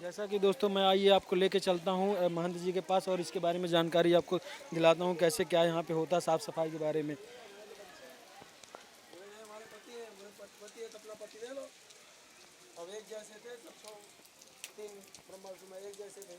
जैसा कि दोस्तों मैं आइए आपको लेके चलता हूँ महंत जी के पास और इसके बारे में जानकारी आपको दिलाता हूँ कैसे क्या यहाँ पे होता है साफ़ सफाई के बारे में। हमारे पति है, मेरे पति है तो अपना पति ले लो। अब एक जैसे थे सबको, तीन ब्रह्मा विष्णु एक जैसे थे।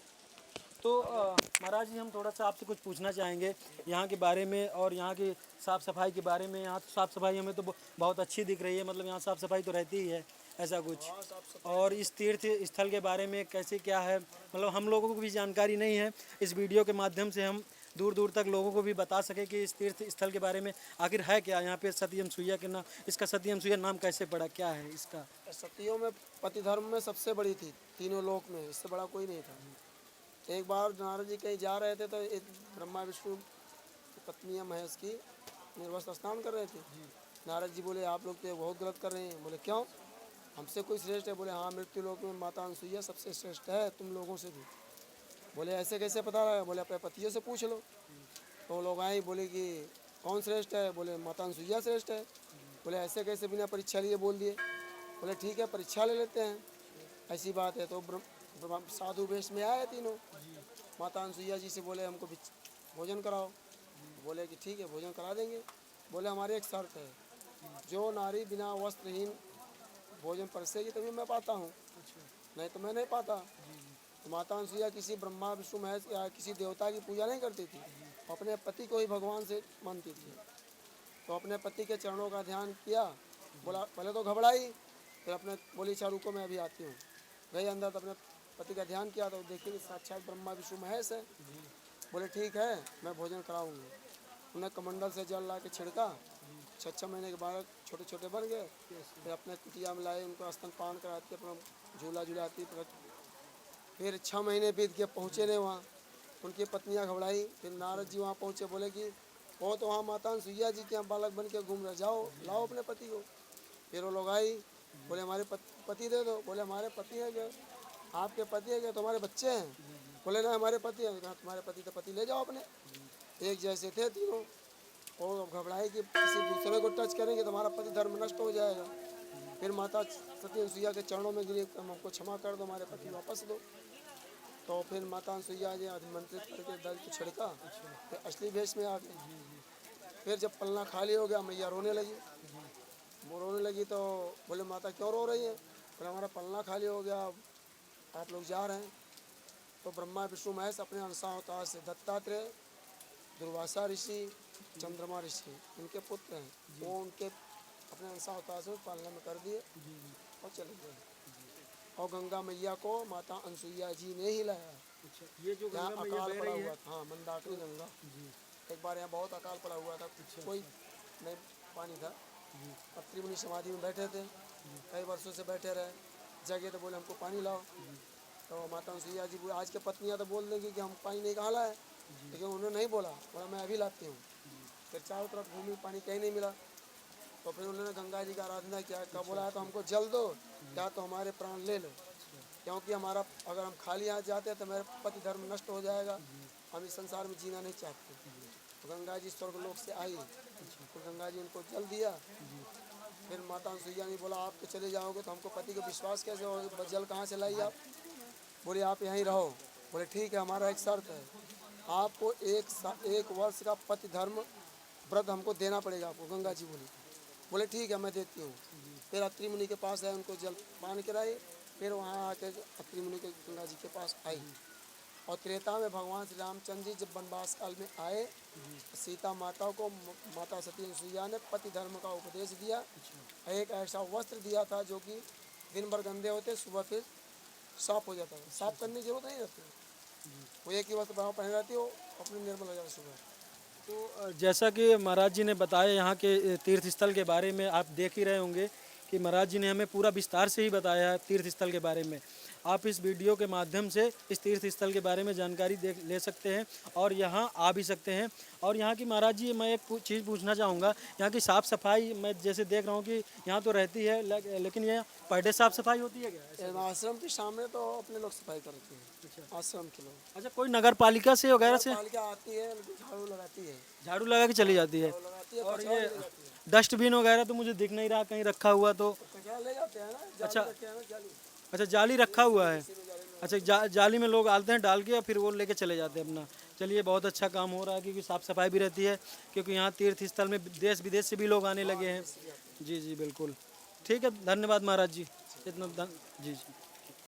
तो महाराज जी हम थोड़ा सा आपसे कुछ पूछना चाहेंगे यहाँ के बारे में और यहाँ की साफ़ सफाई के बारे में। यहाँ तो साफ़ सफाई हमें तो बहुत अच्छी दिख रही है, मतलब यहाँ साफ़ सफाई तो रहती ही है ऐसा कुछ। हाँ साफ सफाई। और इस तीर्थ स्थल के बारे में कैसे क्या है, मतलब हम लोगों को भी जानकारी नहीं है। इस वीडियो के माध्यम से हम दूर दूर तक लोगों को भी बता सके कि इस तीर्थ स्थल के बारे में आखिर है क्या। यहाँ पे सत्यम सुइया के नाम, इसका सत्यम सुइया नाम कैसे पड़ा, क्या है इसका। सतियों में पति धर्म में सबसे बड़ी थी, तीनों लोक में इससे बड़ा कोई नहीं था। एक बार नारद जी कहीं जा रहे थे तो एक ब्रह्मा विष्णु की पत्नी महेश की निर्वस्त्र स्नान कर रहे थे। नारद जी बोले आप लोग तो ये बहुत गलत कर रहे हैं। बोले क्यों, हमसे कोई श्रेष्ठ है? बोले हाँ, मृत्यु लोक में माता अनसुईया सबसे श्रेष्ठ है तुम लोगों से भी। बोले ऐसे कैसे पता लगा? बोले अपने पतियों से पूछ लो। तो लोग आए, बोले कि कौन श्रेष्ठ है? बोले माता अनसुईया श्रेष्ठ है। बोले ऐसे कैसे बिना परीक्षा लिए बोल दिए? बोले ठीक है परीक्षा ले लेते हैं, ऐसी बात है। तो साधु वेश में आए तीनों, माता अनसुईया जी से बोले हमको भोजन कराओ। बोले कि ठीक है भोजन करा देंगे। बोले हमारी एक शर्त है, जो नारी बिना वस्त्रहीन भोजन परसेगी तभी मैं पाता हूँ, नहीं तो मैं नहीं पाता। तो माता अनसुईया किसी ब्रह्मा विष्णु महेश या किसी देवता की पूजा नहीं करती थी, अपने पति को ही भगवान से मानती थी। तो अपने पति के चरणों का ध्यान किया। बोला, पहले तो घबराई, फिर अपने बोली अच्छा रुको मैं अभी आती हूँ। गई अंदर तो अपने पति का ध्यान किया तो देखी कि साक्षात ब्रह्मा विष्णु महेश है। बोले ठीक है मैं भोजन कराऊंगी। उन्हें कमंडल से जल ला के छिड़का। 6 महीने के बाद छोटे छोटे बन गए। फिर अपने कुटिया में लाए, उनको स्तनपान कराती, अपना झूला झुलाती। फिर 6 महीने बीत के पहुँचे नहीं वहाँ। उनकी पत्नियाँ घबराई। फिर नारद जी वहाँ पहुँचे, बोले कि वो तो वहाँ माता अनसुईया जी के यहाँ बालक बन के घूम रहे, जाओ लाओ अपने पति को। फिर वो लोग आई, बोले हमारे पति दे दो। बोले हमारे पति है क्या? आपके पति है क्या? तुम्हारे बच्चे हैं? बोले ना हमारे पति है। कहा तुम्हारे पति तो पति ले जाओ अपने। एक जैसे थे तीनों। और घबराए कि किसी दूसरे को टच करेंगे तो हमारा पति धर्म नष्ट हो जाएगा। फिर माता सती अनसुईया के चरणों में गिरी, हमको क्षमा कर दो, हमारे पति वापस दो। तो फिर माता अनसुईया जी अधिमंत्रित करके दल को छिड़का। फिर असली भेष में आ गए। फिर जब पलना खाली हो गया, मैया रोने लगी। वो रोने लगी तो बोले माता क्यों रो रही है? बोले हमारा पलना खाली हो गया, आप लोग जा रहे हैं। तो ब्रह्मा विष्णु महेश अपने अंशावतार से दत्तात्रेय, दुर्वासा ऋषि, चंद्रमा ऋषि उनके पुत्र हैं। वो उनके अपने अंशावतार से पालना में कर दिए और चले गए। और गंगा मैया को माता अनसुईया जी ने ही लाया। ये जो यहाँ गंगा मैया अकाल बह पड़ा रही हुआ है। था, हाँ मंदाकिनी गंगा। एक बार यहाँ बहुत अकाल पड़ा हुआ था, कोई नहीं पानी था। अत्रि मुनि समाधि में बैठे थे, कई वर्षों से बैठे रहे, जगह तो बोले हमको पानी लाओ। तो माता अनसुईया जी, आज के पत्नियाँ तो बोल देंगी कि हम पानी नहीं कहाँ लाए, लेकिन उन्होंने नहीं बोला, बोला मैं अभी लाती हूँ। फिर चारों तरफ घूमी, पानी कहीं नहीं मिला। तो फिर उन्होंने गंगा जी का आराधना किया। कब बोला तो हमको जल दो, क्या तो हमारे प्राण ले लो, क्योंकि हमारा अगर हम खाली हाथ जाते हैं तो मेरे पति धर्म नष्ट हो जाएगा, हम इस संसार में जीना नहीं चाहते। तो गंगा जी स्वर्गलोक से आई, तो गंगा जी उनको जल दिया। फिर माता अनसुईया ने बोला आप तो चले जाओगे तो हमको पति का विश्वास कैसे हो, जल कहाँ से लाई आप? बोले आप यहीं रहो। बोले ठीक है, हमारा एक शर्त है, आपको एक वर्ष का पति धर्म व्रत हमको देना पड़ेगा आपको। गंगा जी बोले ठीक है मैं देती हूँ। फिर अत्रि मुनि के पास आए, उनको जल पान कराए। फिर वहाँ आके अत्रि मुनि के गंगा जी के पास आई। और त्रेता में भगवान श्री रामचंद्र जी जब वनवास काल में आए, सीता माता को माता सती अनसुईया ने पति धर्म का उपदेश दिया। एक ऐसा वस्त्र दिया था जो कि दिन भर गंदे होते, सुबह फिर साफ हो जाता है, साफ करने की जरूरत नहीं रहती। वो एक ही वस्त्र पहन रहती हो, अपने निर्मल हो जाता सुबह। तो जैसा कि महाराज जी ने बताया यहाँ के तीर्थ स्थल के बारे में, आप देख ही रहे होंगे कि महाराज जी ने हमें पूरा विस्तार से ही बताया है तीर्थ स्थल के बारे में। आप इस वीडियो के माध्यम से इस तीर्थ स्थल के बारे में जानकारी ले सकते हैं और यहाँ आ भी सकते हैं। और यहाँ की महाराज जी मैं एक चीज़ पूछना चाहूँगा, यहाँ की साफ़ सफाई मैं जैसे देख रहा हूँ कि यहाँ तो रहती है, लेकिन यहाँ पर डे साफ़ सफाई होती है क्या? आश्रम के सामने तो अपने लोग सफाई करते हैं। अच्छा, आश्रम के लोग। अच्छा, कोई नगर पालिका से वगैरह से पालिका आती है, झाड़ू लगाती है, झाड़ू लगा के चली जाती है? लगाती है। और कचरा ये ले जाती है, डस्टबिन वगैरह तो मुझे दिख नहीं रहा कहीं रखा हुआ, तो कचरा ले जाते हैं ना, जाली अच्छा रखे हैं ना, जाली। अच्छा, जाली रखा हुआ है। इसी में जाली में अच्छा जाली में लोग आते हैं डाल के और फिर वो लेके चले जाते हैं अपना। चलिए बहुत अच्छा काम हो रहा है क्योंकि साफ़ सफाई भी रहती है, क्योंकि यहाँ तीर्थ स्थल में देश विदेश से भी लोग आने लगे हैं। जी जी बिल्कुल। ठीक है, धन्यवाद महाराज जी इतना जी जी।